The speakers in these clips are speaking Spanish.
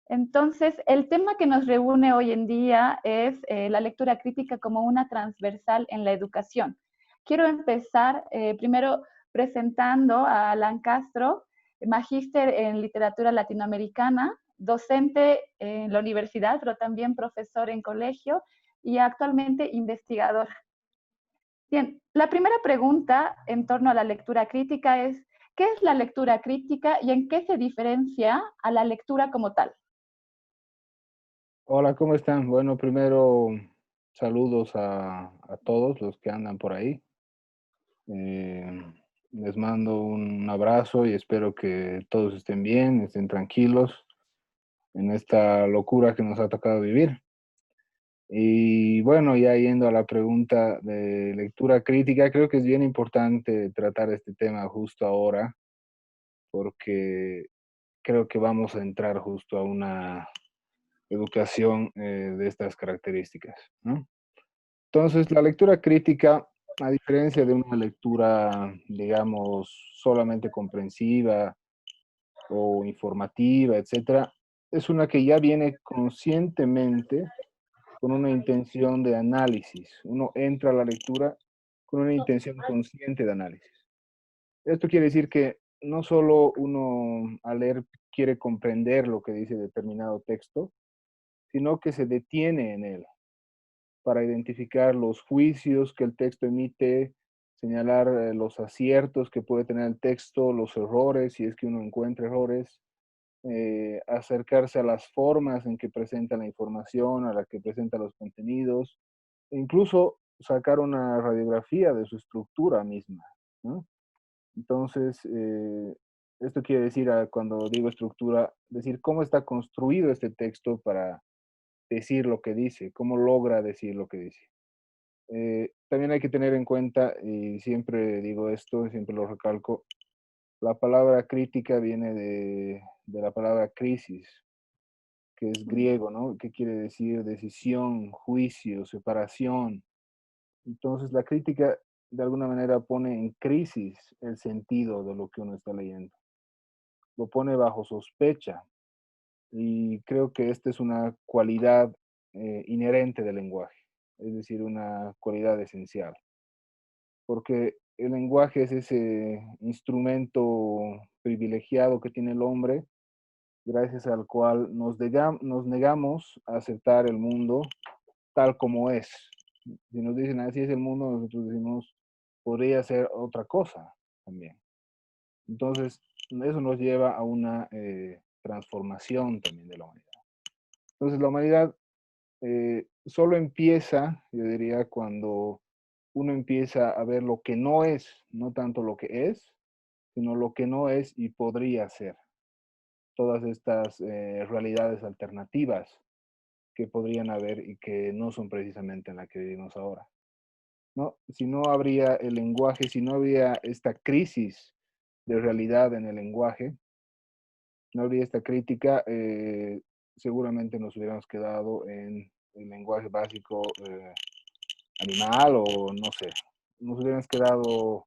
Entonces, el tema que nos reúne hoy en día es la lectura crítica como una transversal en la educación. Quiero empezar primero presentando a Alan Castro, magíster en literatura latinoamericana, docente en la universidad, pero también profesor en colegio y actualmente investigador. Bien, la primera pregunta en torno a la lectura crítica es, ¿qué es la lectura crítica y en qué se diferencia a la lectura como tal? Hola, ¿cómo están? Bueno, primero saludos a todos los que andan por ahí. Eh, Les mando un abrazo y espero que todos estén bien, estén tranquilos en esta locura que nos ha tocado vivir. Y bueno, ya yendo a la pregunta de lectura crítica, creo que es bien importante tratar este tema justo ahora, porque creo que vamos a entrar justo a una educación de estas características, ¿no? Entonces, la lectura crítica, a diferencia de una lectura, digamos, solamente comprensiva o informativa, etcétera, es una que ya viene conscientemente con una intención de análisis. Uno entra a la lectura con una intención consciente de análisis. Esto quiere decir que no solo uno al leer quiere comprender lo que dice determinado texto, sino que se detiene en él para identificar los juicios que el texto emite, señalar los aciertos que puede tener el texto, los errores, si es que uno encuentra errores, acercarse a las formas en que presenta la información, a la que presenta los contenidos, e incluso sacar una radiografía de su estructura misma, ¿no? Entonces, esto quiere decir, cuando digo estructura, decir cómo está construido este texto para decir lo que dice, cómo logra decir lo que dice. También hay que tener en cuenta, y siempre digo esto, y siempre lo recalco, la palabra crítica viene de la palabra crisis, que es griego, ¿no? ¿Qué quiere decir? Decisión, juicio, separación. Entonces, la crítica de alguna manera pone en crisis el sentido de lo que uno está leyendo, lo pone bajo sospecha, y creo que esta es una cualidad inherente del lenguaje, es decir, una cualidad esencial. Porque el lenguaje es ese instrumento privilegiado que tiene el hombre, gracias al cual nos negamos a aceptar el mundo tal como es. Si nos dicen así es el mundo, nosotros decimos, podría ser otra cosa también. Entonces, eso nos lleva a una transformación también de la humanidad. Entonces, la humanidad solo empieza, yo diría, cuando uno empieza a ver lo que no es, no tanto lo que es, sino lo que no es y podría ser. Todas estas realidades alternativas que podrían haber y que no son precisamente en la que vivimos ahora, ¿no? Si no habría el lenguaje, si no habría esta crisis de realidad en el lenguaje, no habría esta crítica, seguramente nos hubiéramos quedado en el lenguaje básico animal o no sé, nos hubiéramos quedado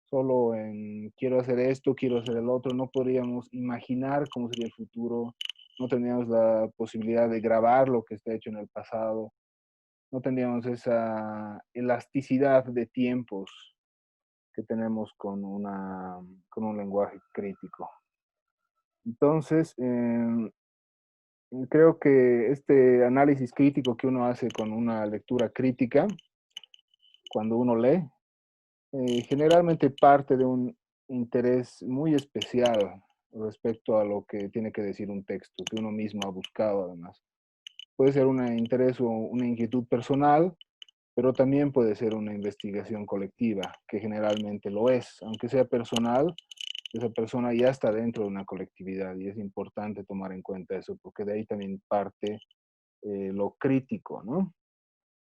solo en quiero hacer esto, quiero hacer el otro, no podríamos imaginar cómo sería el futuro, no tendríamos la posibilidad de grabar lo que está hecho en el pasado, no tendríamos esa elasticidad de tiempos que tenemos con un lenguaje crítico. Entonces, creo que este análisis crítico que uno hace con una lectura crítica, cuando uno lee, generalmente parte de un interés muy especial respecto a lo que tiene que decir un texto, que uno mismo ha buscado además. Puede ser un interés o una inquietud personal, pero también puede ser una investigación colectiva, que generalmente lo es. Aunque sea personal, esa persona ya está dentro de una colectividad y es importante tomar en cuenta eso, porque de ahí también parte lo crítico, ¿no?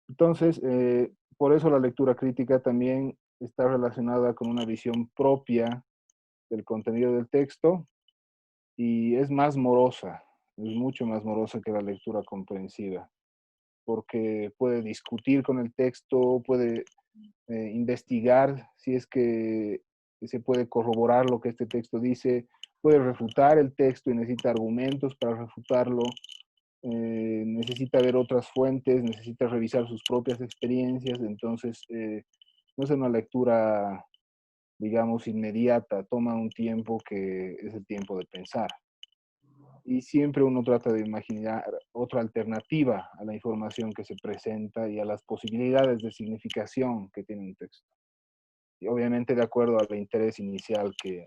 Entonces, por eso la lectura crítica también está relacionada con una visión propia del contenido del texto y es más morosa, es mucho más morosa que la lectura comprensiva, porque puede discutir con el texto, puede investigar si es que se puede corroborar lo que este texto dice, puede refutar el texto y necesita argumentos para refutarlo, necesita ver otras fuentes, necesita revisar sus propias experiencias, entonces no es una lectura, digamos, inmediata, toma un tiempo que es el tiempo de pensar. Y siempre uno trata de imaginar otra alternativa a la información que se presenta y a las posibilidades de significación que tiene un texto. Y obviamente de acuerdo al interés inicial que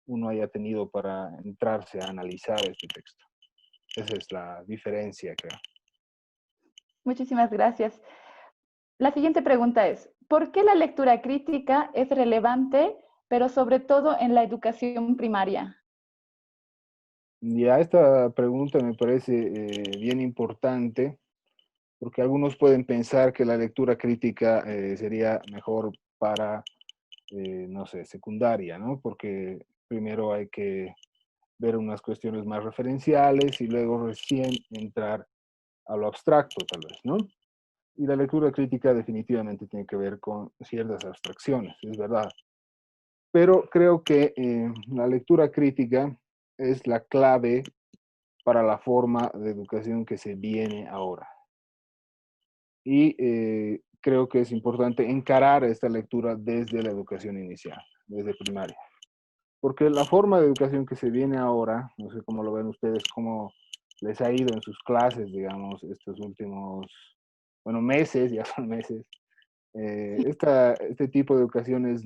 uno haya tenido para entrarse a analizar este texto. Esa es la diferencia, creo. Muchísimas gracias. La siguiente pregunta es, ¿por qué la lectura crítica es relevante, pero sobre todo en la educación primaria? Ya esta pregunta me parece bien importante, porque algunos pueden pensar que la lectura crítica sería mejor para, no sé, secundaria, ¿no? Porque primero hay que ver unas cuestiones más referenciales y luego recién entrar a lo abstracto, tal vez, ¿no? Y la lectura crítica definitivamente tiene que ver con ciertas abstracciones, es verdad. Pero creo que la lectura crítica es la clave para la forma de educación que se viene ahora. Y creo que es importante encarar esta lectura desde la educación inicial, desde primaria. Porque la forma de educación que se viene ahora, no sé cómo lo ven ustedes, cómo les ha ido en sus clases, digamos, estos últimos, bueno, meses, ya son meses. Este tipo de educación es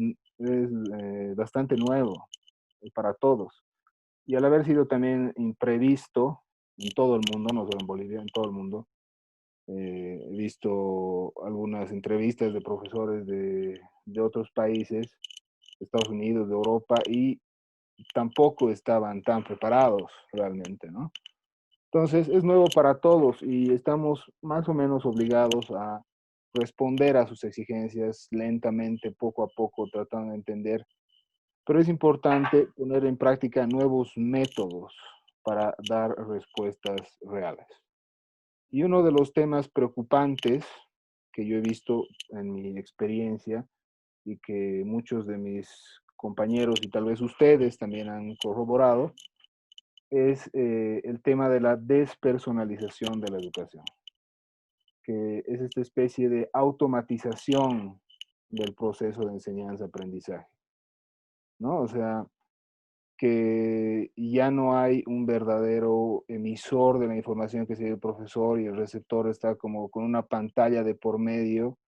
bastante nuevo para todos. Y al haber sido también imprevisto en todo el mundo, no solo en Bolivia, en todo el mundo, he visto algunas entrevistas de profesores de otros países, de Estados Unidos, de Europa, y tampoco estaban tan preparados realmente, ¿no? Entonces es nuevo para todos y estamos más o menos obligados a responder a sus exigencias lentamente, poco a poco, tratando de entender. Pero es importante poner en práctica nuevos métodos para dar respuestas reales. Y uno de los temas preocupantes que yo he visto en mi experiencia y que muchos de mis compañeros y tal vez ustedes también han corroborado es el tema de la despersonalización de la educación, que es esta especie de automatización del proceso de enseñanza-aprendizaje, ¿no? O sea, que ya no hay un verdadero emisor de la información que sigue el profesor y el receptor está como con una pantalla de por medio,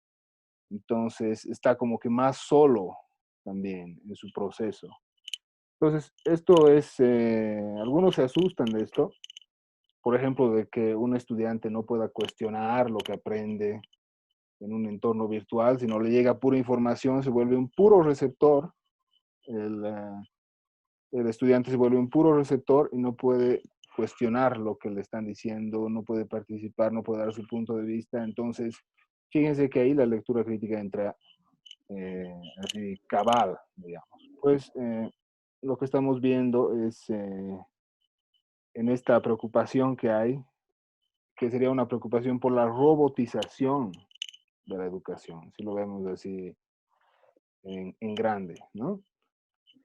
entonces está como que más solo también en su proceso. Entonces, esto es, algunos se asustan de esto, por ejemplo, de que un estudiante no pueda cuestionar lo que aprende en un entorno virtual, si no le llega pura información, se vuelve un puro receptor, el, eh, el estudiante se vuelve un puro receptor y no puede cuestionar lo que le están diciendo, no puede participar, no puede dar su punto de vista. Entonces, fíjense que ahí la lectura crítica entra así cabal, digamos. Pues lo que estamos viendo es en esta preocupación que hay, que sería una preocupación por la robotización de la educación, si lo vemos así en grande, ¿no?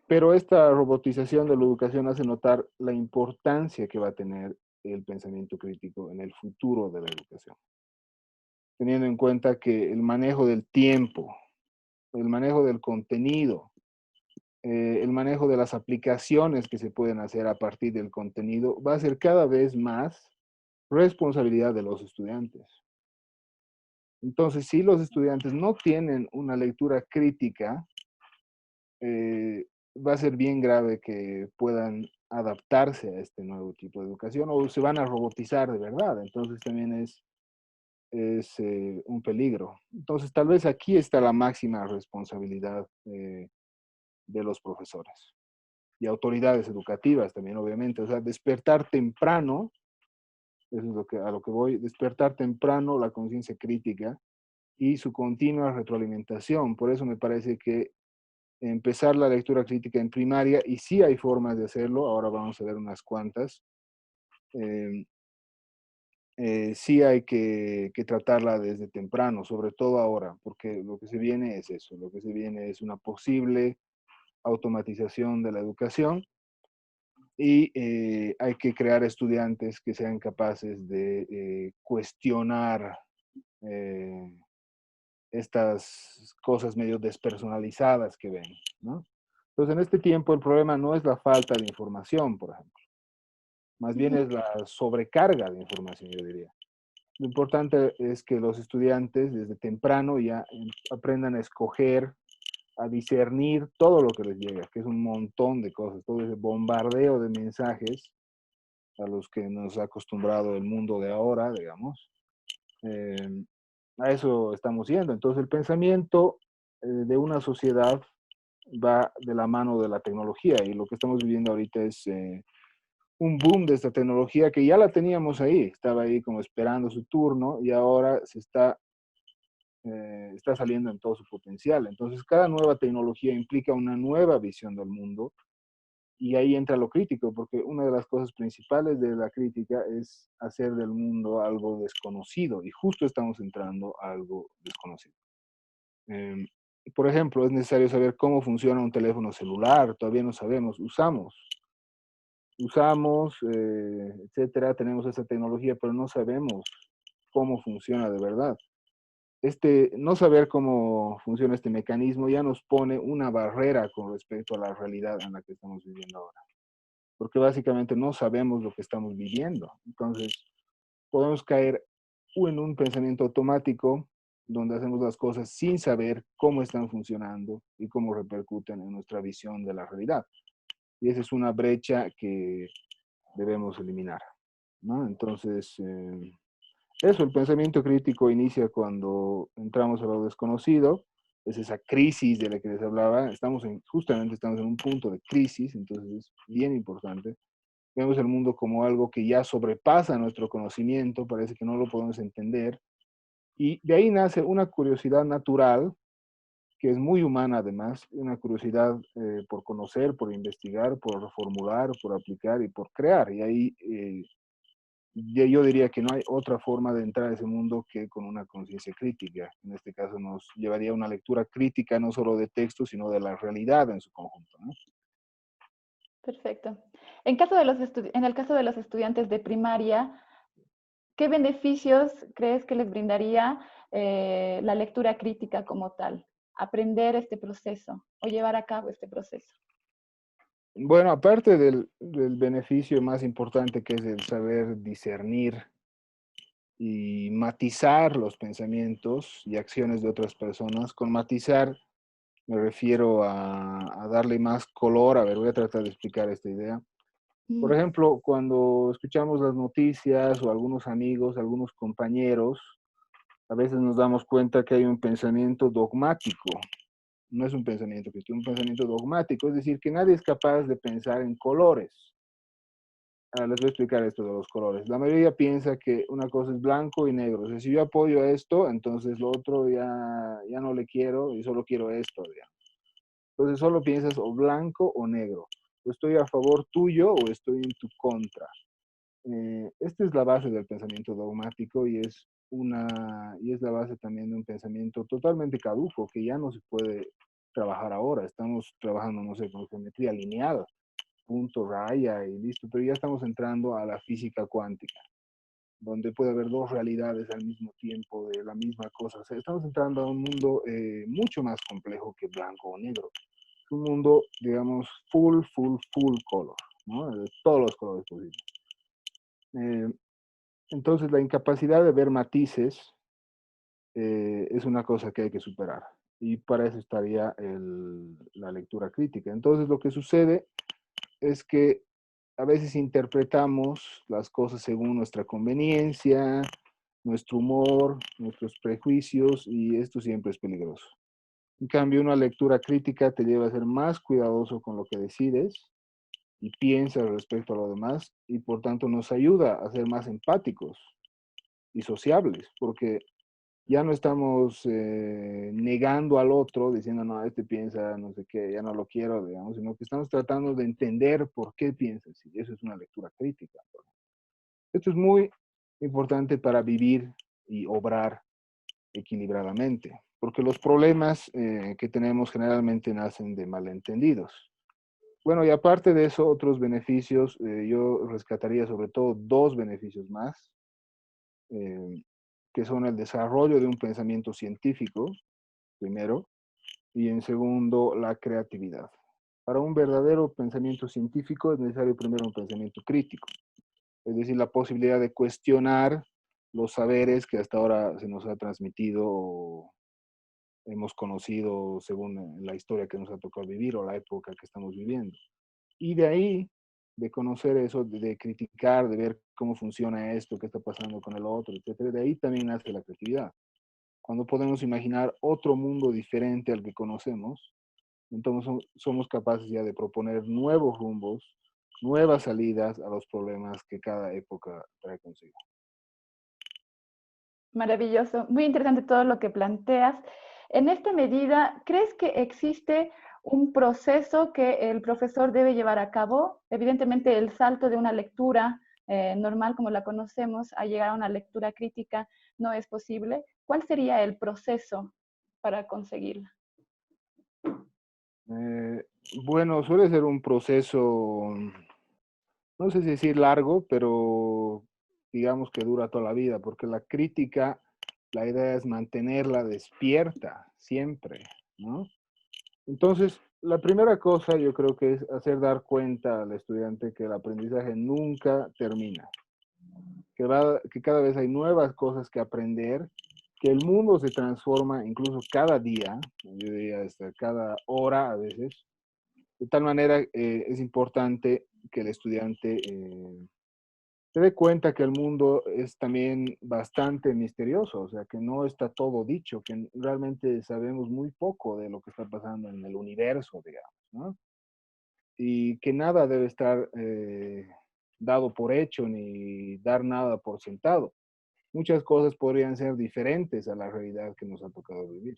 Pero esta robotización de la educación hace notar la importancia que va a tener el pensamiento crítico en el futuro de la educación, teniendo en cuenta que el manejo del tiempo, el manejo del contenido, el manejo de las aplicaciones que se pueden hacer a partir del contenido va a ser cada vez más responsabilidad de los estudiantes. Entonces, si los estudiantes no tienen una lectura crítica, eh, va a ser bien grave que puedan adaptarse a este nuevo tipo de educación o se van a robotizar de verdad. Entonces también es un peligro. Entonces tal vez aquí está la máxima responsabilidad de los profesores y autoridades educativas también, obviamente. O sea, despertar temprano, eso es a lo que voy, despertar temprano la conciencia crítica y su continua retroalimentación. Por eso me parece que empezar la lectura crítica en primaria, y sí hay formas de hacerlo, ahora vamos a ver unas cuantas, eh, sí hay que tratarla desde temprano, sobre todo ahora, porque lo que se viene es eso, lo que se viene es una posible automatización de la educación y hay que crear estudiantes que sean capaces de cuestionar eh, estas cosas medio despersonalizadas que ven, ¿no? Entonces, en este tiempo el problema no es la falta de información, por ejemplo, más bien es Ujú. la sobrecarga de información, yo diría. Lo importante es que los estudiantes desde temprano ya aprendan a escoger, a discernir todo lo que les llega, que es un montón de cosas, todo ese bombardeo de mensajes a los que nos ha acostumbrado el mundo de ahora, digamos. Eh, a eso estamos yendo. Entonces el pensamiento de una sociedad va de la mano de la tecnología y lo que estamos viviendo ahorita es un boom de esta tecnología que ya la teníamos ahí, estaba ahí como esperando su turno y ahora está saliendo en todo su potencial. Entonces cada nueva tecnología implica una nueva visión del mundo y ahí entra lo crítico, porque una de las cosas principales de la crítica es hacer del mundo algo desconocido y justo estamos entrando a algo desconocido. Eh, por ejemplo, es necesario saber cómo funciona un teléfono celular, todavía no sabemos, usamos, etcétera, tenemos esa tecnología, pero no sabemos cómo funciona de verdad. No saber cómo funciona este mecanismo ya nos pone una barrera con respecto a la realidad en la que estamos viviendo ahora, porque básicamente no sabemos lo que estamos viviendo. Entonces, podemos caer en un pensamiento automático donde hacemos las cosas sin saber cómo están funcionando y cómo repercuten en nuestra visión de la realidad. Y esa es una brecha que debemos eliminar, ¿no? Entonces, eso, el pensamiento crítico inicia cuando entramos a lo desconocido, es esa crisis de la que les hablaba, justamente estamos en un punto de crisis, entonces es bien importante. Vemos el mundo como algo que ya sobrepasa nuestro conocimiento, parece que no lo podemos entender, y de ahí nace una curiosidad natural, que es muy humana además, una curiosidad por conocer, por investigar, por reformular, por aplicar y por crear, y ahí yo diría que no hay otra forma de entrar a ese mundo que con una conciencia crítica. En este caso nos llevaría a una lectura crítica no solo de texto, sino de la realidad en su conjunto, ¿no? Perfecto. En el caso de los estudiantes de primaria, ¿qué beneficios crees que les brindaría la lectura crítica como tal? Aprender este proceso o llevar a cabo este proceso. Bueno, aparte del beneficio más importante que es el saber discernir y matizar los pensamientos y acciones de otras personas, con matizar me refiero a darle más color. A ver, voy a tratar de explicar esta idea. Por Mm. ejemplo, cuando escuchamos las noticias o algunos amigos, algunos compañeros, a veces nos damos cuenta que hay un pensamiento dogmático. No es un pensamiento crítico, es un pensamiento dogmático, es decir, que nadie es capaz de pensar en colores. Ahora les voy a explicar esto de los colores. La mayoría piensa que una cosa es blanco y negro. O sea, si yo apoyo esto, entonces lo otro ya no le quiero y solo quiero esto, digamos. Entonces solo piensas o blanco o negro. O estoy a favor tuyo o estoy en tu contra. Esta es la base del pensamiento dogmático y es la base también de un pensamiento totalmente caduco que ya no se puede trabajar ahora. Estamos trabajando, no sé, con geometría lineal, punto, raya y listo, pero ya estamos entrando a la física cuántica, donde puede haber dos realidades al mismo tiempo de la misma cosa. O sea, estamos entrando a un mundo mucho más complejo que blanco o negro. Es un mundo, digamos, full color, ¿no? De todos los colores posibles. Eh, entonces, la incapacidad de ver matices es una cosa que hay que superar. Y para eso estaría la lectura crítica. Entonces, lo que sucede es que a veces interpretamos las cosas según nuestra conveniencia, nuestro humor, nuestros prejuicios, y esto siempre es peligroso. En cambio, una lectura crítica te lleva a ser más cuidadoso con lo que decides y piensas respecto a lo demás, y por tanto nos ayuda a ser más empáticos y sociables, porque ya no estamos negando al otro, diciendo, no, este piensa, no sé qué, ya no lo quiero, digamos, sino que estamos tratando de entender por qué piensa así. Eso es una lectura crítica. Esto es muy importante para vivir y obrar equilibradamente, porque los problemas que tenemos generalmente nacen de malentendidos. Bueno, y aparte de eso, otros beneficios, yo rescataría sobre todo dos beneficios más, eh, que son el desarrollo de un pensamiento científico, primero, y en segundo, la creatividad. Para un verdadero pensamiento científico es necesario primero un pensamiento crítico, es decir, la posibilidad de cuestionar los saberes que hasta ahora se nos ha transmitido o hemos conocido según la historia que nos ha tocado vivir o la época que estamos viviendo. Y de ahí, de conocer eso, de criticar, de ver cómo funciona esto, qué está pasando con el otro, etcétera, de ahí también nace la creatividad. Cuando podemos imaginar otro mundo diferente al que conocemos, entonces somos capaces ya de proponer nuevos rumbos, nuevas salidas a los problemas que cada época trae consigo. Maravilloso, muy interesante todo lo que planteas. En esta medida, ¿crees que existe un proceso que el profesor debe llevar a cabo? Evidentemente, el salto de una lectura normal como la conocemos a llegar a una lectura crítica no es posible. ¿Cuál sería el proceso para conseguirla? Eh, bueno, suele ser un proceso, no sé si decir largo, pero digamos que dura toda la vida, porque la crítica, la idea es mantenerla despierta siempre, ¿no? Entonces, la primera cosa yo creo que es hacer dar cuenta al estudiante que el aprendizaje nunca termina, que cada vez hay nuevas cosas que aprender, que el mundo se transforma incluso cada día, yo diría hasta cada hora a veces. De tal manera, es importante que el estudiante se dé cuenta que el mundo es también bastante misterioso, o sea, que no está todo dicho, que realmente sabemos muy poco de lo que está pasando en el universo, digamos, ¿no? Y que nada debe estar dado por hecho ni dar nada por sentado. Muchas cosas podrían ser diferentes a la realidad que nos ha tocado vivir.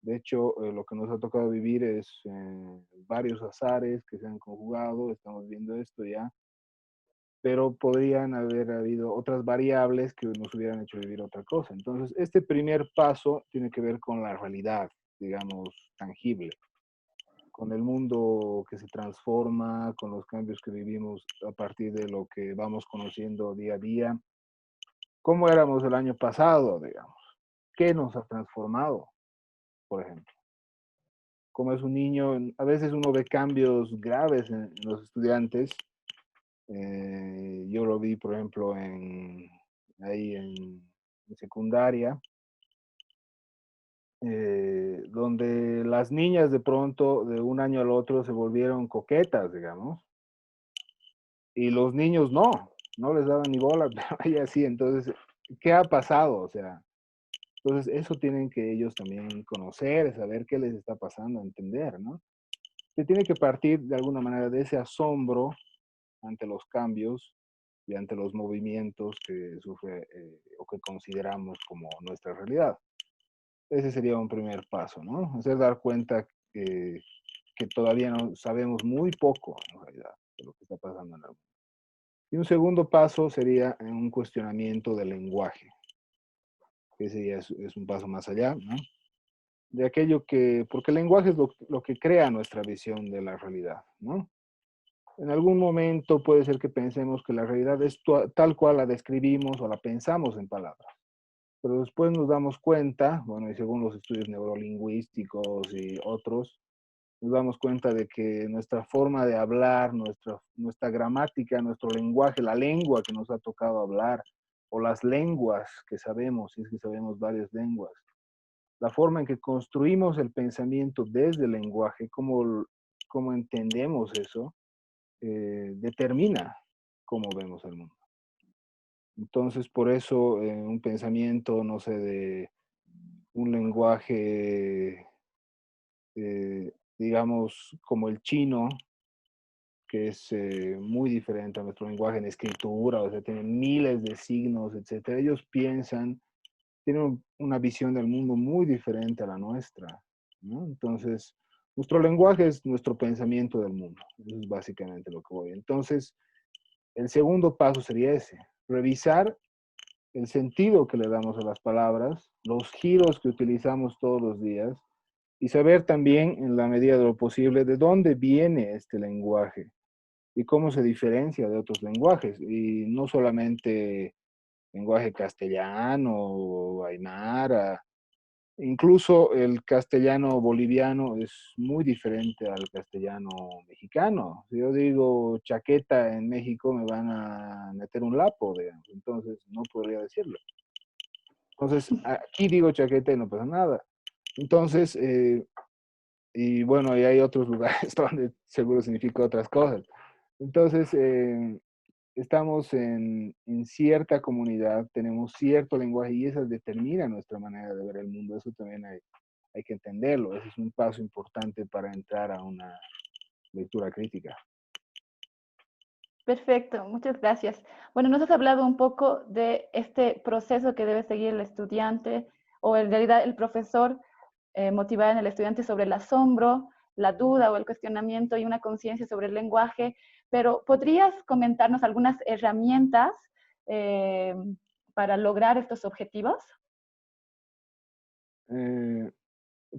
De hecho, lo que nos ha tocado vivir es varios azares que se han conjugado, estamos viendo esto ya, pero podrían haber habido otras variables que nos hubieran hecho vivir otra cosa. Entonces, este primer paso tiene que ver con la realidad, digamos, tangible, con el mundo que se transforma, con los cambios que vivimos a partir de lo que vamos conociendo día a día. ¿Cómo éramos el año pasado, digamos? ¿Qué nos ha transformado, por ejemplo? Como es un niño, a veces uno ve cambios graves en los estudiantes. Yo lo vi, por ejemplo, ahí en secundaria, donde las niñas de pronto, de un año al otro, se volvieron coquetas, digamos, y los niños no les daban ni bola, pero ella sí. Entonces, ¿qué ha pasado? O sea, entonces eso tienen que ellos también conocer, saber qué les está pasando, entender, ¿no? Se tiene que partir de alguna manera de ese asombro ante los cambios y ante los movimientos que sufre o que consideramos como nuestra realidad. Ese sería un primer paso, ¿no? Hacer dar cuenta que todavía no sabemos muy poco, en realidad, de lo que está pasando en el mundo. Y un segundo paso sería un cuestionamiento del lenguaje, que ese ya es un paso más allá, ¿no? De aquello que, porque el lenguaje es lo que crea nuestra visión de la realidad, ¿no? En algún momento puede ser que pensemos que la realidad es tal cual la describimos o la pensamos en palabras, pero después nos damos cuenta, bueno, y según los estudios neurolingüísticos y otros, nos damos cuenta de que nuestra forma de hablar, nuestra gramática, nuestro lenguaje, la lengua que nos ha tocado hablar, o las lenguas que sabemos, si es que sabemos varias lenguas, la forma en que construimos el pensamiento desde el lenguaje, cómo entendemos eso, determina cómo vemos el mundo. Entonces, por eso un pensamiento, no sé, de un lenguaje, digamos, como el chino, que es muy diferente a nuestro lenguaje en escritura, o sea, tienen miles de signos, etcétera. Ellos piensan, tienen una visión del mundo muy diferente a la nuestra, ¿no? Entonces, nuestro lenguaje es nuestro pensamiento del mundo. Eso es básicamente lo que voy. Entonces, el segundo paso sería ese, revisar el sentido que le damos a las palabras, los giros que utilizamos todos los días y saber también, en la medida de lo posible, de dónde viene este lenguaje y cómo se diferencia de otros lenguajes. Y no solamente lenguaje castellano o aymara, incluso el castellano boliviano es muy diferente al castellano mexicano. Si yo digo chaqueta en México, me van a meter un lapo, digamos. Entonces, no podría decirlo. Entonces, aquí digo chaqueta y no pasa nada. Entonces, y bueno, y hay otros lugares donde seguro significa otras cosas. Entonces, estamos en cierta comunidad, tenemos cierto lenguaje y eso determina nuestra manera de ver el mundo. Eso también hay que entenderlo. Ese es un paso importante para entrar a una lectura crítica. Perfecto, muchas gracias. Bueno, nos has hablado un poco de este proceso que debe seguir el estudiante o en realidad el profesor, motivar en el estudiante sobre el asombro, la duda o el cuestionamiento y una conciencia sobre el lenguaje, pero ¿podrías comentarnos algunas herramientas eh, para lograr estos objetivos? Eh,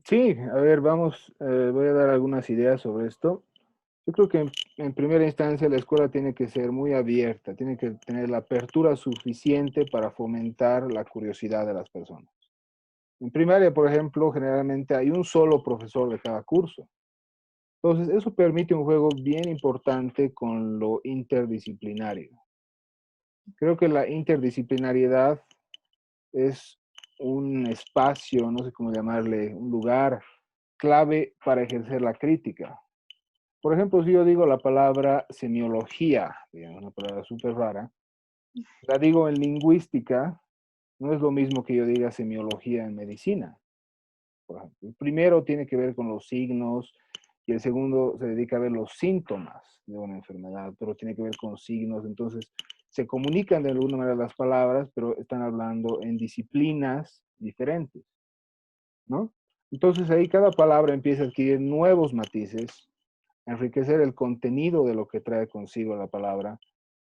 sí, a ver, vamos, voy a dar algunas ideas sobre esto. Yo creo que en primera instancia la escuela tiene que ser muy abierta, tiene que tener la apertura suficiente para fomentar la curiosidad de las personas. En primaria, por ejemplo, generalmente hay un solo profesor de cada curso. Entonces, eso permite un juego bien importante con lo interdisciplinario. Creo que la interdisciplinariedad es un espacio, no sé cómo llamarle, un lugar clave para ejercer la crítica. Por ejemplo, si yo digo la palabra semiología, digamos, una palabra súper rara, la digo en lingüística, no es lo mismo que yo diga semiología en medicina. Por ejemplo, el primero tiene que ver con los signos y el segundo se dedica a ver los síntomas de una enfermedad, pero tiene que ver con signos. Entonces, se comunican de alguna manera las palabras, pero están hablando en disciplinas diferentes, ¿no? Entonces ahí cada palabra empieza a adquirir nuevos matices, a enriquecer el contenido de lo que trae consigo la palabra,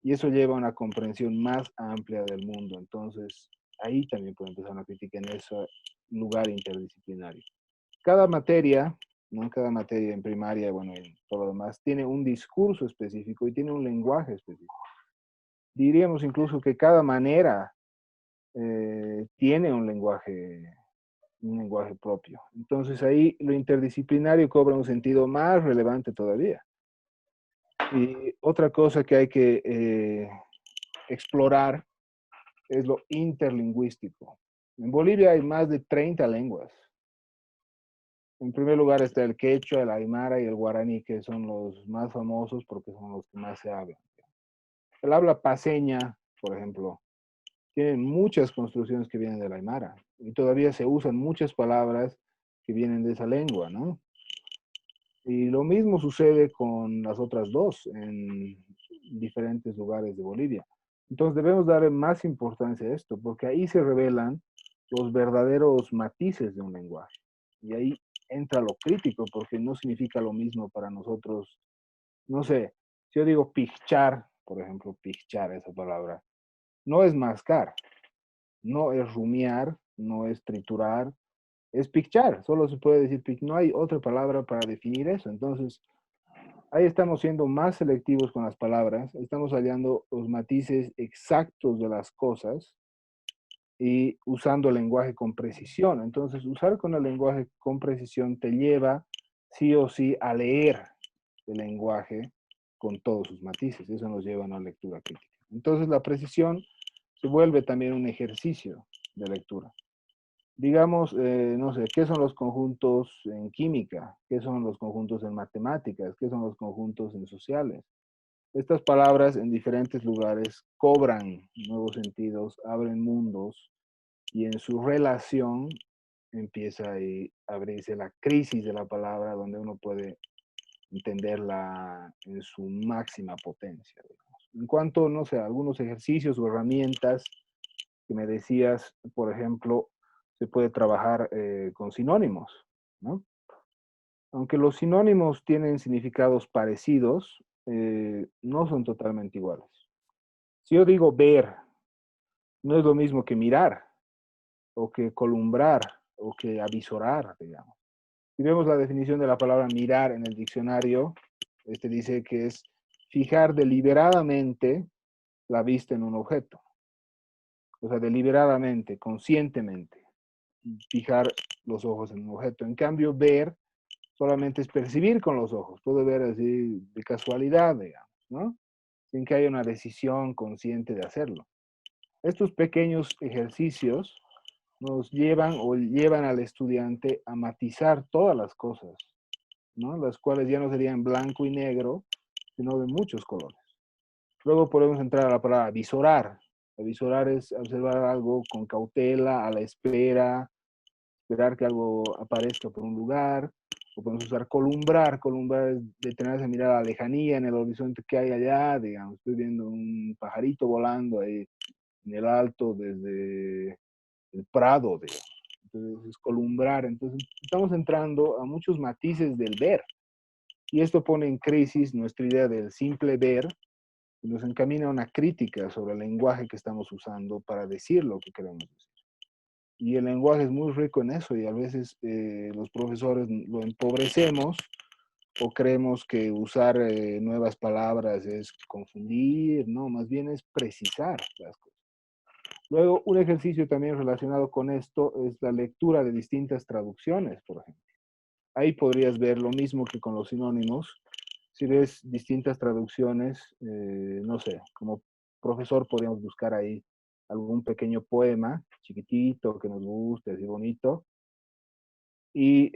y eso lleva a una comprensión más amplia del mundo. Entonces, ahí también puede empezar una crítica en ese lugar interdisciplinario. Cada materia, ¿no? Cada materia en primaria, bueno, y todo lo demás, tiene un discurso específico y tiene un lenguaje específico. Diríamos incluso que cada manera tiene un lenguaje propio. Entonces ahí lo interdisciplinario cobra un sentido más relevante todavía. Y otra cosa que hay que explorar es lo interlingüístico. En Bolivia hay más de 30 lenguas. En primer lugar está el quechua, el aymara y el guaraní, que son los más famosos porque son los que más se hablan. El habla paseña, por ejemplo, tiene muchas construcciones que vienen del aymara y todavía se usan muchas palabras que vienen de esa lengua, ¿no? Y lo mismo sucede con las otras dos en diferentes lugares de Bolivia. Entonces debemos darle más importancia a esto, porque ahí se revelan los verdaderos matices de un lenguaje. Y ahí entra lo crítico, porque no significa lo mismo para nosotros. No sé, si yo digo pichar, por ejemplo, pichar, esa palabra, no es mascar, no es rumiar, no es triturar, es pichar. Solo se puede decir, no hay otra palabra para definir eso. Entonces, ahí estamos siendo más selectivos con las palabras, estamos hallando los matices exactos de las cosas y usando el lenguaje con precisión. Entonces, usar con el lenguaje con precisión te lleva sí o sí a leer el lenguaje con todos sus matices. Eso nos lleva a una lectura crítica. Entonces, la precisión se vuelve también un ejercicio de lectura. Digamos, no sé, ¿qué son los conjuntos en química? ¿Qué son los conjuntos en matemáticas? ¿Qué son los conjuntos en sociales? Estas palabras en diferentes lugares cobran nuevos sentidos, abren mundos y en su relación empieza a abrirse la crisis de la palabra donde uno puede entenderla en su máxima potencia, digamos. En cuanto, no sé, a algunos ejercicios o herramientas que me decías, por ejemplo, se puede trabajar con sinónimos, ¿no? Aunque los sinónimos tienen significados parecidos, no son totalmente iguales. Si yo digo ver, no es lo mismo que mirar, o que columbrar, o que avisorar, digamos. Si vemos la definición de la palabra mirar en el diccionario, este dice que es fijar deliberadamente la vista en un objeto. O sea, deliberadamente, conscientemente, fijar los ojos en un objeto. En cambio, ver solamente es percibir con los ojos. Puedo ver así de casualidad, digamos, ¿no? Sin que haya una decisión consciente de hacerlo. Estos pequeños ejercicios nos llevan o llevan al estudiante a matizar todas las cosas, ¿no? Las cuales ya no serían blanco y negro, sino de muchos colores. Luego podemos entrar a la palabra visorar. Visorar es observar algo con cautela, a la espera, esperar que algo aparezca por un lugar. O podemos usar columbrar. Columbrar es detenerse a mirar a la lejanía, en el horizonte que hay allá, digamos. Estoy viendo un pajarito volando ahí en el alto desde el prado, digamos. Entonces es columbrar. Entonces estamos entrando a muchos matices del ver. Y esto pone en crisis nuestra idea del simple ver y nos encamina a una crítica sobre el lenguaje que estamos usando para decir lo que queremos decir. Y el lenguaje es muy rico en eso y a veces los profesores lo empobrecemos o creemos que usar nuevas palabras es confundir, no, más bien es precisar las cosas. Luego, un ejercicio también relacionado con esto es la lectura de distintas traducciones, por ejemplo. Ahí podrías ver lo mismo que con los sinónimos. Si ves distintas traducciones, no sé, como profesor podríamos buscar ahí algún pequeño poema chiquitito que nos guste, así bonito, y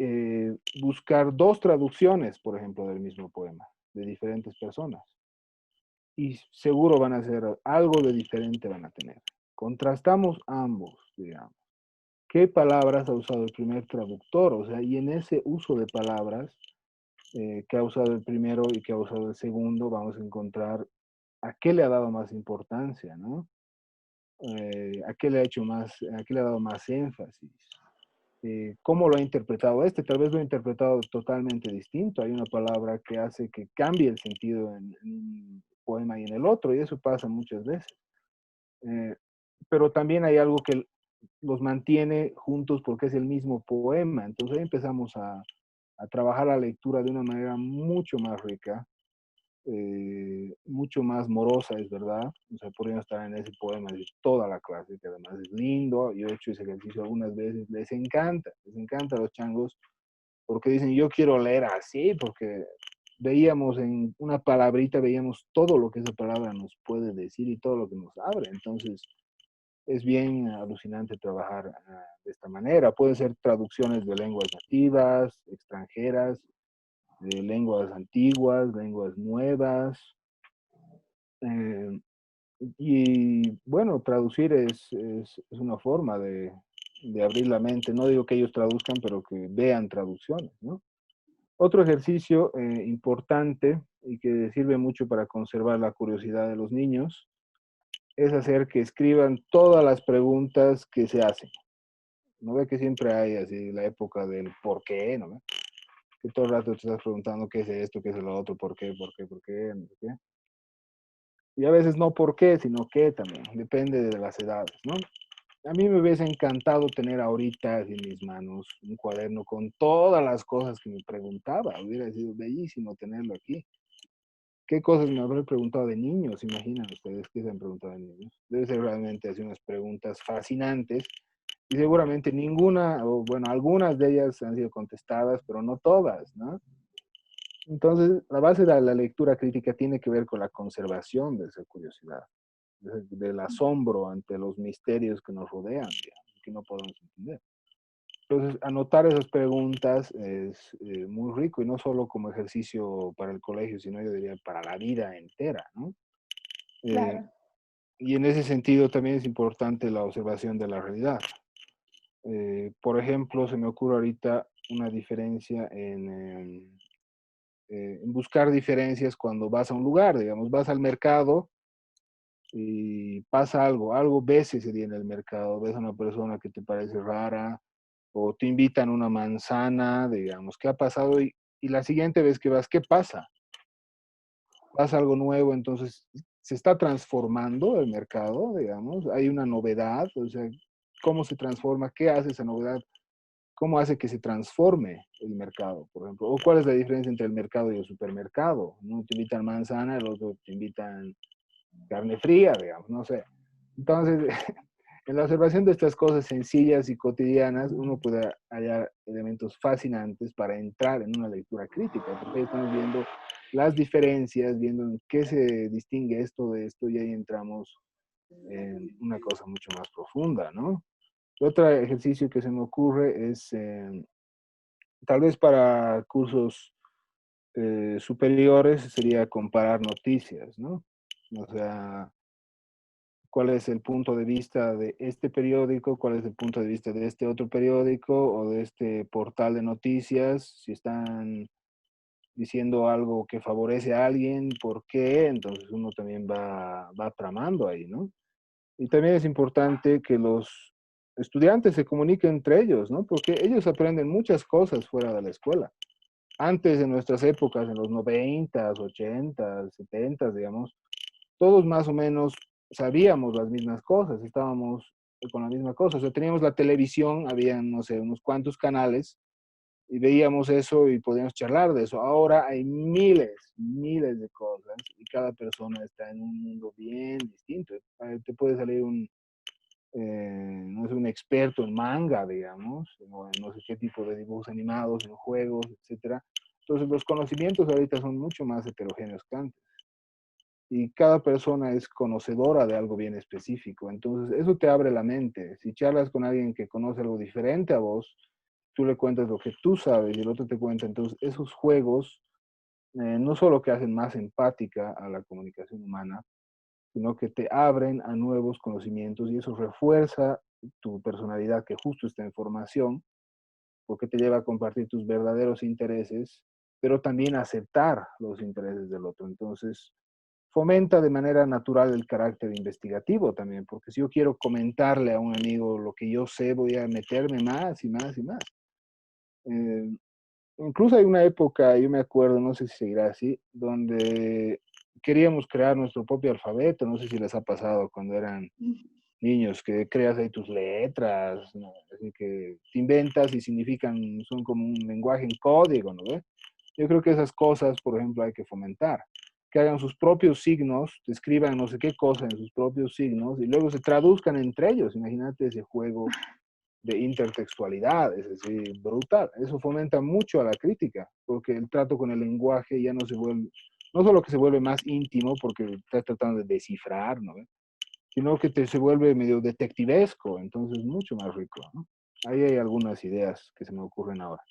buscar dos traducciones, por ejemplo, del mismo poema, de diferentes personas. Y seguro van a ser algo de diferente van a tener. Contrastamos ambos, digamos. ¿Qué palabras ha usado el primer traductor? O sea, y en ese uso de palabras que ha usado el primero y que ha usado el segundo, vamos a encontrar a qué le ha dado más importancia, ¿no? A qué le ha hecho más, a qué le ha dado más énfasis. ¿Cómo lo ha interpretado este? Tal vez lo ha interpretado totalmente distinto. Hay una palabra que hace que cambie el sentido en un poema y en el otro, y eso pasa muchas veces. Pero también hay algo que los mantiene juntos porque es el mismo poema. Entonces ahí empezamos a trabajar la lectura de una manera mucho más rica, mucho más morosa, es verdad. O sea, podríamos estar en ese poema de toda la clase, que además es lindo. Yo he hecho ese ejercicio algunas veces, les encanta a los changos, porque dicen, yo quiero leer así, porque veíamos en una palabrita, veíamos todo lo que esa palabra nos puede decir y todo lo que nos abre. Entonces, es bien alucinante trabajar de esta manera. Pueden ser traducciones de lenguas nativas, extranjeras, de lenguas antiguas, lenguas nuevas. Eh, y bueno, traducir es una forma de abrir la mente. No digo que ellos traduzcan, pero que vean traducciones, ¿no? Otro ejercicio importante y que sirve mucho para conservar la curiosidad de los niños es hacer que escriban todas las preguntas que se hacen. ¿No ve que siempre hay así la época del por qué, ¿no ve? Que todo el rato te estás preguntando qué es esto, qué es lo otro, por qué, no sé qué. Y a veces no por qué, sino qué también, depende de las edades, ¿no? A mí me hubiese encantado tener ahorita en mis manos un cuaderno con todas las cosas que me preguntaba. Hubiera sido bellísimo tenerlo aquí. ¿Qué cosas me habré preguntado de niños? Imaginan ustedes qué se han preguntado de niños. Debe ser realmente así unas preguntas fascinantes y seguramente ninguna, o bueno, algunas de ellas han sido contestadas, pero no todas, ¿no? Entonces, la base de la lectura crítica tiene que ver con la conservación de esa curiosidad, del asombro ante los misterios que nos rodean, digamos, que no podemos entender. Entonces, anotar esas preguntas es muy rico y no solo como ejercicio para el colegio, sino yo diría para la vida entera, ¿no? Eh, Claro. y en ese sentido también es importante la observación de la realidad. Por ejemplo, se me ocurre ahorita una diferencia en buscar diferencias cuando vas a un lugar, digamos, vas al mercado y pasa algo, algo ves ese día en el mercado, ves a una persona que te parece rara o te invitan una manzana, digamos, ¿qué ha pasado? Y la siguiente vez que vas, ¿qué pasa? Pasa algo nuevo, entonces se está transformando el mercado, digamos, hay una novedad, o sea, ¿cómo se transforma? ¿Qué hace esa novedad cómo hace que se transforme el mercado, por ejemplo, o cuál es la diferencia entre el mercado y el supermercado. Uno te invitan manzana, el otro te invitan carne fría, digamos, no sé. Entonces, en la observación de estas cosas sencillas y cotidianas, uno puede hallar elementos fascinantes para entrar en una lectura crítica, porque ahí estamos viendo las diferencias, viendo en qué se distingue esto de esto, y ahí entramos en una cosa mucho más profunda, ¿no? Otro ejercicio que se me ocurre es, tal vez para cursos superiores, sería comparar noticias, ¿no? O sea, cuál es el punto de vista de este periódico, cuál es el punto de vista de este otro periódico o de este portal de noticias, si están diciendo algo que favorece a alguien, ¿por qué? Entonces uno también va tramando ahí, ¿no? Y también es importante que los estudiantes se comuniquen entre ellos, ¿no? Porque ellos aprenden muchas cosas fuera de la escuela. Antes, en nuestras épocas, en los 90, 80, 70, digamos, todos más o menos sabíamos las mismas cosas, estábamos con la misma cosa. O sea, teníamos la televisión, había, no sé, unos cuantos canales y veíamos eso y podíamos charlar de eso. Ahora hay miles, miles de cosas y cada persona está en un mundo bien distinto. Te puede salir no sé, un experto en manga, digamos, o en no sé qué tipo de dibujos animados, en juegos, etcétera. Entonces los conocimientos ahorita son mucho más heterogéneos que antes y cada persona es conocedora de algo bien específico. Entonces, eso te abre la mente. Si charlas con alguien que conoce algo diferente a vos, tú le cuentas lo que tú sabes y el otro te cuenta. Entonces, esos juegos no solo que hacen más empática a la comunicación humana, sino que te abren a nuevos conocimientos y eso refuerza tu personalidad que justo está en formación, porque te lleva a compartir tus verdaderos intereses, pero también a aceptar los intereses del otro. Entonces, fomenta de manera natural el carácter investigativo también, porque si yo quiero comentarle a un amigo lo que yo sé, voy a meterme más y más y más. Eh, Incluso hay una época, yo me acuerdo, no sé si seguirá así, donde queríamos crear nuestro propio alfabeto, no sé si les ha pasado cuando eran niños, que creas ahí tus letras, ¿no? Así que te inventas y significan, son como un lenguaje en código, ¿no? Yo creo que esas cosas, por ejemplo, hay que fomentar. Que hagan sus propios signos, te escriban no sé qué cosa en sus propios signos y luego se traduzcan entre ellos. Imagínate ese juego de intertextualidad, es decir, brutal. Eso fomenta mucho a la crítica, porque el trato con el lenguaje ya no se vuelve, no solo que se vuelve más íntimo porque estás tratando de descifrar, ¿no? Sino que se vuelve medio detectivesco, entonces mucho más rico, ¿no? Ahí hay algunas ideas que se me ocurren ahora.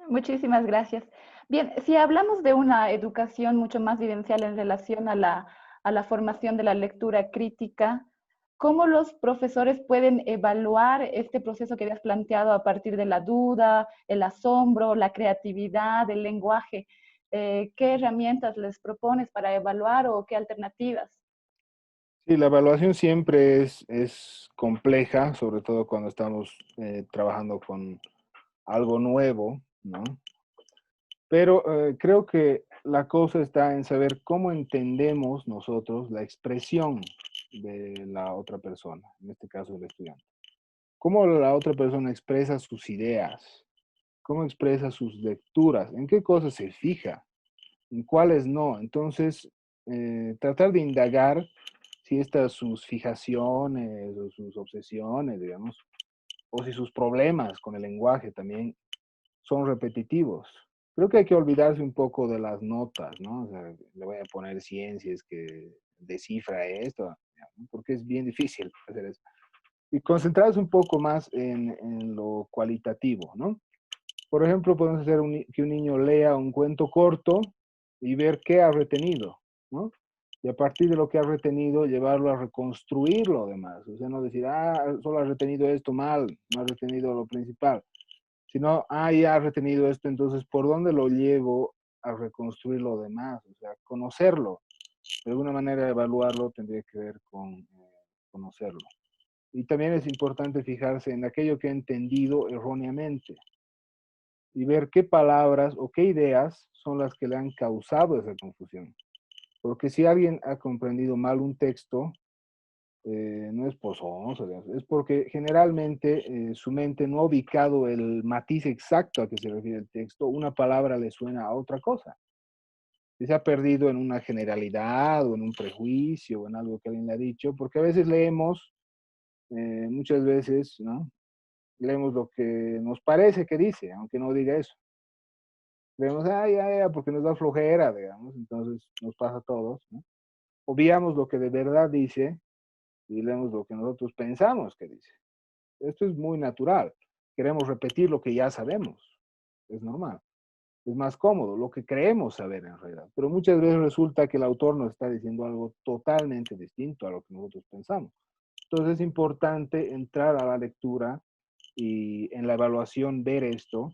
Muchísimas gracias. Bien, si hablamos de una educación mucho más vivencial en relación a la formación de la lectura crítica, ¿cómo los profesores pueden evaluar este proceso que habías planteado a partir de la duda, el asombro, la creatividad, el lenguaje? ¿Qué herramientas les propones para evaluar o qué alternativas? Sí, la evaluación siempre es compleja, sobre todo cuando estamos trabajando con algo nuevo, ¿no? Pero creo que la cosa está en saber cómo entendemos nosotros la expresión de la otra persona, en este caso el estudiante. Cómo la otra persona expresa sus ideas, cómo expresa sus lecturas, en qué cosas se fija, en cuáles no. Entonces, tratar de indagar si estas sus fijaciones o sus obsesiones, digamos, o si sus problemas con el lenguaje también son repetitivos. Creo que hay que olvidarse un poco de las notas, ¿no? O sea, le voy a poner 100 si es que descifra esto, ¿no? Porque es bien difícil hacer eso. Y concentrarse un poco más en lo cualitativo, ¿no? Por ejemplo, podemos hacer que un niño lea un cuento corto y ver qué ha retenido, ¿no? Y a partir de lo que ha retenido, llevarlo a reconstruir lo demás. O sea, no decir, ah, solo ha retenido esto mal, no ha retenido lo principal, sino, ah, ya ha retenido esto, entonces, ¿por dónde lo llevo a reconstruir lo demás? O sea, conocerlo. De alguna manera, evaluarlo tendría que ver con conocerlo. Y también es importante fijarse en aquello que ha entendido erróneamente y ver qué palabras o qué ideas son las que le han causado esa confusión. Porque si alguien ha comprendido mal un texto, no es por sonso, digamos, es porque generalmente su mente no ha ubicado el matiz exacto a que se refiere el texto, una palabra le suena a otra cosa. Y se ha perdido en una generalidad o en un prejuicio o en algo que alguien le ha dicho, porque a veces leemos, muchas veces, ¿no? Leemos lo que nos parece que dice, aunque no diga eso. Leemos, ay, ay, ay, porque nos da flojera, digamos, entonces nos pasa a todos, ¿no? Obviamos lo que de verdad dice y leemos lo que nosotros pensamos que dice. Esto es muy natural. Queremos repetir lo que ya sabemos. Es normal. Es más cómodo, lo que creemos saber en realidad. Pero muchas veces resulta que el autor nos está diciendo algo totalmente distinto a lo que nosotros pensamos. Entonces es importante entrar a la lectura y en la evaluación ver esto,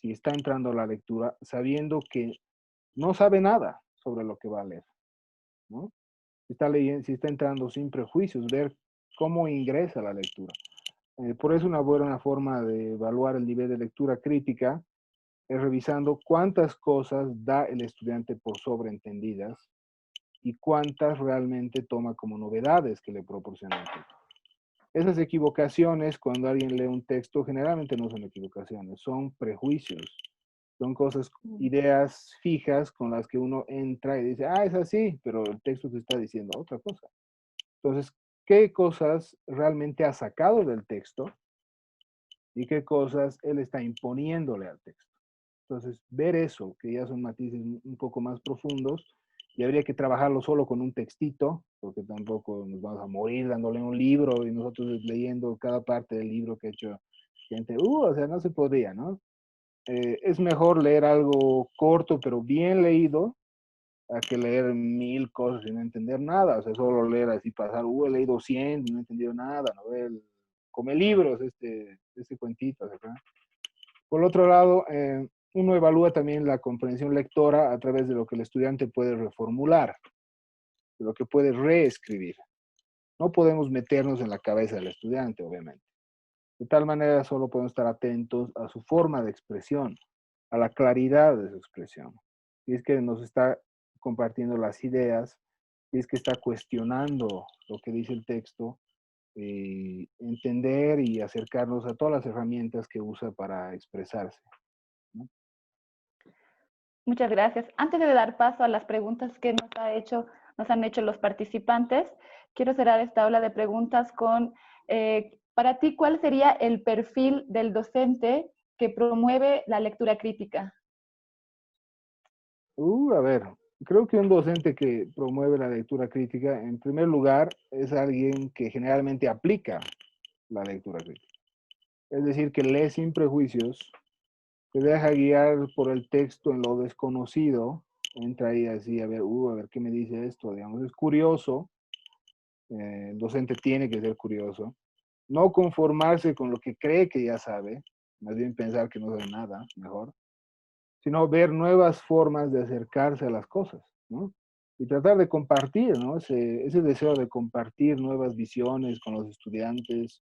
si está entrando a la lectura, sabiendo que no sabe nada sobre lo que va a leer, ¿no? Si está leyendo, si está entrando sin prejuicios, ver cómo ingresa la lectura. Por eso una buena forma de evaluar el nivel de lectura crítica es revisando cuántas cosas da el estudiante por sobreentendidas y cuántas realmente toma como novedades que le proporciona el texto. Esas equivocaciones, cuando alguien lee un texto, generalmente no son equivocaciones, son prejuicios, son cosas, ideas fijas con las que uno entra y dice, ah, es así, pero el texto te está diciendo otra cosa. Entonces, ¿qué cosas realmente ha sacado del texto y qué cosas él está imponiéndole al texto? Entonces, ver eso, que ya son matices un poco más profundos, y habría que trabajarlo solo con un textito, porque tampoco nos vamos a morir dándole un libro y nosotros leyendo cada parte del libro que ha hecho gente. O sea, no se podría, ¿no? Es mejor leer algo corto pero bien leído a que leer 1000 cosas y no entender nada. O sea, solo leer así, pasar, he leído 100 y no he entendido nada, ¿no? Come libros, este cuentito, ¿verdad? Por otro lado, uno evalúa también la comprensión lectora a través de lo que el estudiante puede reformular, de lo que puede reescribir. No podemos meternos en la cabeza del estudiante, obviamente. De tal manera, solo podemos estar atentos a su forma de expresión, a la claridad de su expresión. Si es que nos está compartiendo las ideas, si es que está cuestionando lo que dice el texto, entender y acercarnos a todas las herramientas que usa para expresarse, ¿no? Muchas gracias. Antes de dar paso a las preguntas que nos han hecho los participantes, quiero cerrar esta ola de preguntas con, para ti, ¿cuál sería el perfil del docente que promueve la lectura crítica? A ver, creo que un docente que promueve la lectura crítica, en primer lugar, es alguien que generalmente aplica la lectura crítica. Es decir, que lee sin prejuicios, se deja guiar por el texto en lo desconocido, entra ahí así a ver qué me dice esto, digamos, es curioso, el docente tiene que ser curioso, no conformarse con lo que cree que ya sabe, más bien pensar que no sabe nada, mejor, sino ver nuevas formas de acercarse a las cosas, ¿no? Y tratar de compartir, ¿no? Ese deseo de compartir nuevas visiones con los estudiantes.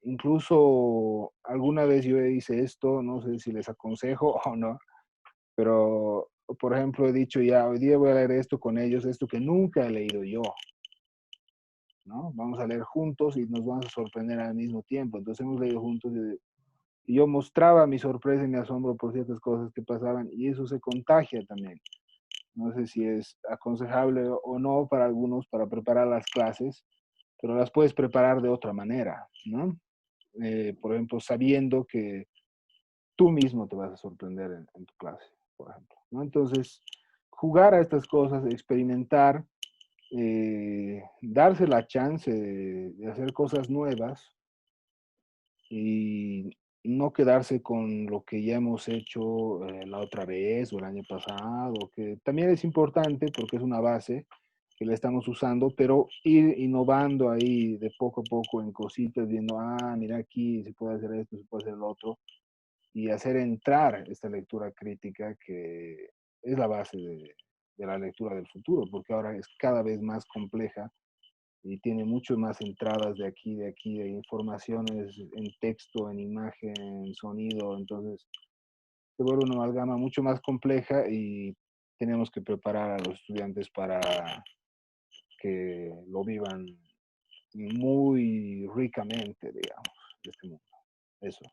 Incluso alguna vez yo hice esto, no sé si les aconsejo o no, pero por ejemplo he dicho ya, hoy día voy a leer esto con ellos, esto que nunca he leído yo, ¿no? Vamos a leer juntos y nos vamos a sorprender al mismo tiempo. Entonces hemos leído juntos y yo mostraba mi sorpresa y mi asombro por ciertas cosas que pasaban y eso se contagia también. No sé si es aconsejable o no para algunos para preparar las clases, pero las puedes preparar de otra manera, ¿no? Por ejemplo, sabiendo que tú mismo te vas a sorprender en tu clase, por ejemplo, ¿no? Entonces, jugar a estas cosas, experimentar, darse la chance de hacer cosas nuevas y no quedarse con lo que ya hemos hecho la otra vez o el año pasado, que también es importante porque es una base que la estamos usando, pero ir innovando ahí de poco a poco en cositas, viendo, mira aquí se puede hacer esto, se puede hacer lo otro, y hacer entrar esta lectura crítica que es la base de la lectura del futuro, porque ahora es cada vez más compleja y tiene mucho más entradas de aquí, de informaciones en texto, en imagen, en sonido, entonces se vuelve una amalgama mucho más compleja y tenemos que preparar a los estudiantes para que lo vivan muy ricamente, digamos, de este mundo. Eso.